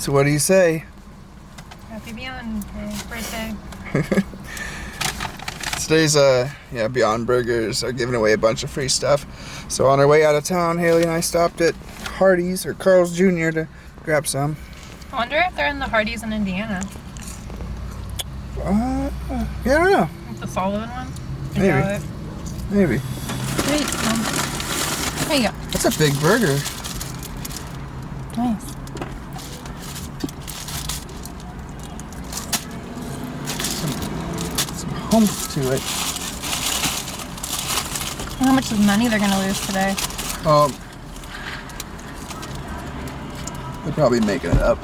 So what do you say? Happy Beyond birthday. Today's Beyond Burgers are giving away a bunch of free stuff. So on our way out of town, Haley and I stopped at Hardee's or Carl's Jr. to grab some. I wonder if they're in the Hardee's in Indiana. I don't know. Like the Sullivan one? Maybe. Wait, there you go. That's a big burger. Nice. Some hump to it. I wonder how much money they're gonna lose today. They're probably making it up.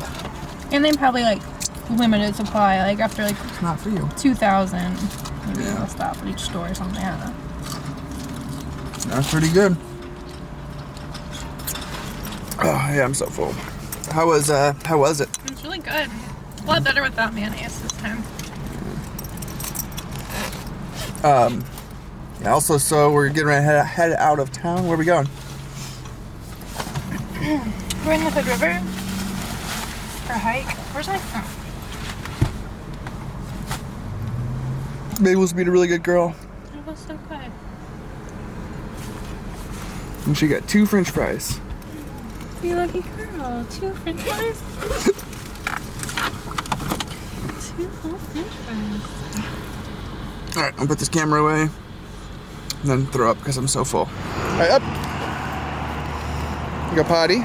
And they probably like limited supply, like after like It's not for you. 2,000, maybe they'll stop at each store or something. I don't know. That's pretty good. Oh yeah, I'm so full. How was it? It's really good. A lot better without mayonnaise this time. Also, so we're getting ready to head out of town. Where are we going? We're in the Hood River for a hike. Where's my phone? Mabel's being a really good girl. It was so good. And she got 2 French fries. You lucky girl. 2 French fries. 2 whole French fries. Alright, I'll put this camera away. And then throw up because I'm so full. Alright, up. Go potty.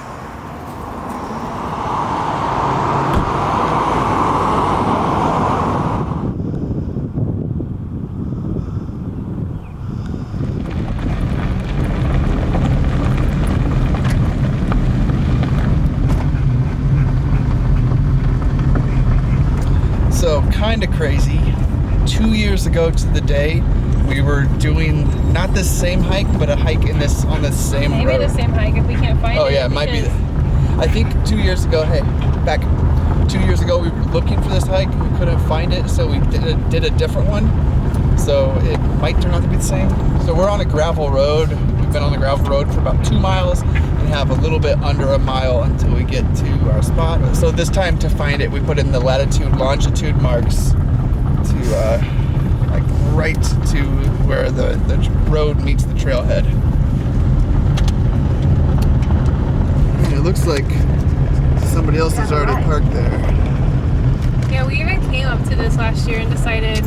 So, kind of crazy. 2 years ago to the day, we were doing not this same hike, but a hike on the same road. Maybe the same hike if we can't find it. Oh yeah, it might be. I think 2 years ago. Hey, back 2 years ago, we were looking for this hike. We couldn't find it, so we did a different one. So it might turn out to be the same. So we're on a gravel road. We've been on the gravel road for about 2 miles and have a little bit under a mile until we get to our spot. So this time to find it, we put in the latitude, longitude marks to like right to where the road meets the trailhead. And it looks like somebody else is already parked there. Yeah, we even came up to this last year and decided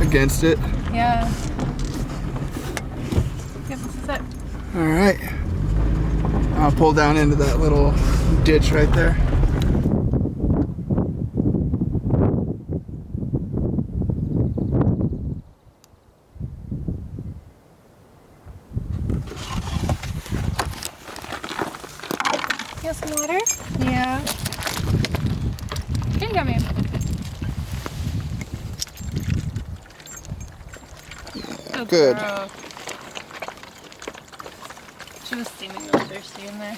Against it. Yeah. Yep, this is it. Alright. I'll pull down into that little ditch right there. You have some water? Yeah. Here you go, man. Oh, Good. girl. She was seeming really thirsty in there.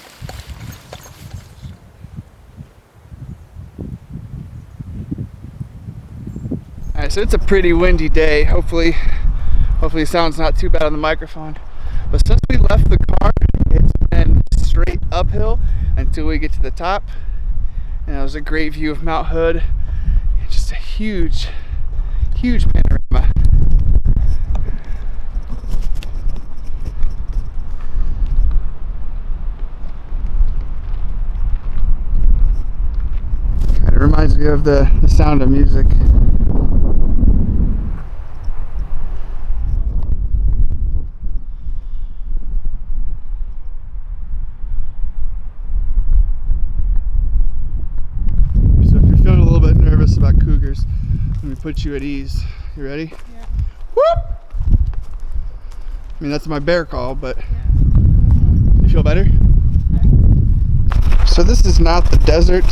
Alright, so it's a pretty windy day. Hopefully it sounds not too bad on the microphone. But since we left the car, it's been straight uphill until we get to the top. And it was a great view of Mount Hood. Just a huge panorama. It reminds me of the Sound of Music. So if you're feeling a little bit nervous about cougars, let me put you at ease. You ready? Yeah. Whoop! I mean, that's my bear call, but you feel better? So this is not the desert,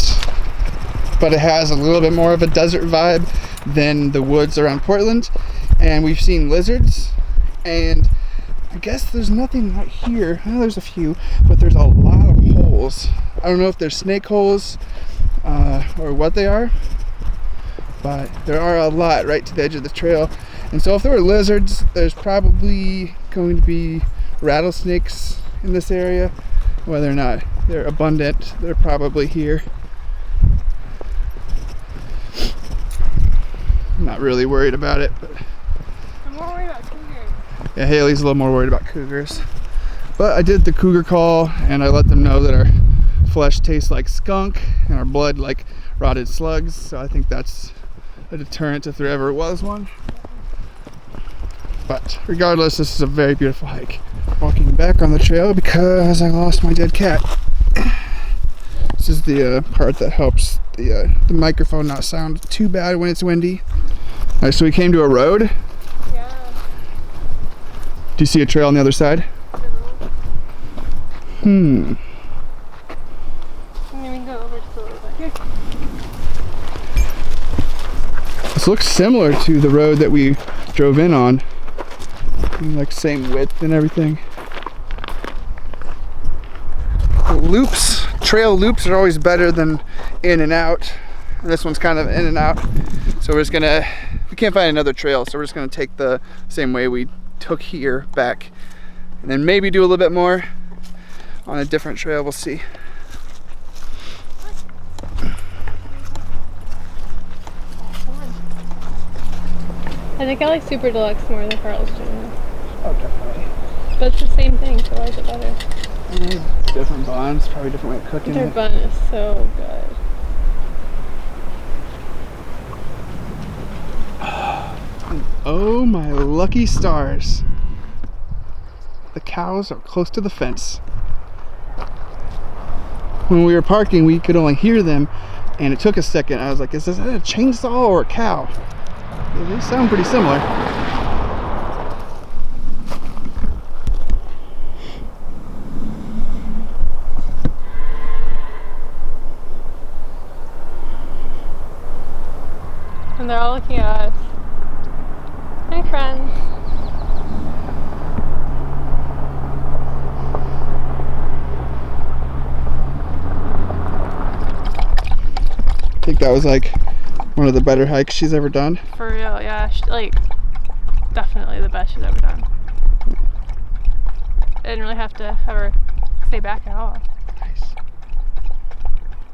but it has a little bit more of a desert vibe than the woods around Portland. And we've seen lizards, and I guess there's nothing right here. I know there's a few, but there's a lot of holes. I don't know if they're snake holes or what they are, but there are a lot right to the edge of the trail. And so if there were lizards, there's probably going to be rattlesnakes in this area. Whether or not they're abundant, they're probably here. I'm not really worried about it, but I'm more worried about cougars. yeah, Haley's a little more worried about cougars. But I did the cougar call, and I let them know that our flesh tastes like skunk and our blood like rotted slugs. So I think that's a deterrent if there ever was one. But regardless, this is a very beautiful hike. Walking back on the trail because I lost my dead cat. This is the part that helps the microphone not sound too bad when it's windy. Alright, so we came to a road. Yeah. Do you see a trail on the other side? No. Maybe we can go over just a little bit. Here. This looks similar to the road that we drove in on. Like same width and everything. Loops, trail loops are always better than in and out. This one's kind of in and out. So we're just gonna, we can't find another trail, so we're just gonna take the same way we took here back. And then maybe do a little bit more on a different trail, we'll see. I think I like Super Deluxe more than Carl's Jr. Oh, definitely. But it's the same thing, so why is it better? Different buns, probably different way of cooking Their it. bun is so good. Oh my lucky stars. The cows are close to the fence. When we were parking, we could only hear them, and it took a second. I was like, is this a chainsaw or a cow? They sound pretty similar. And they're all looking at us. Hi, friends. I think that was like one of the better hikes she's ever done. For real, yeah. Like, definitely the best she's ever done. I didn't really have to have her stay back at all.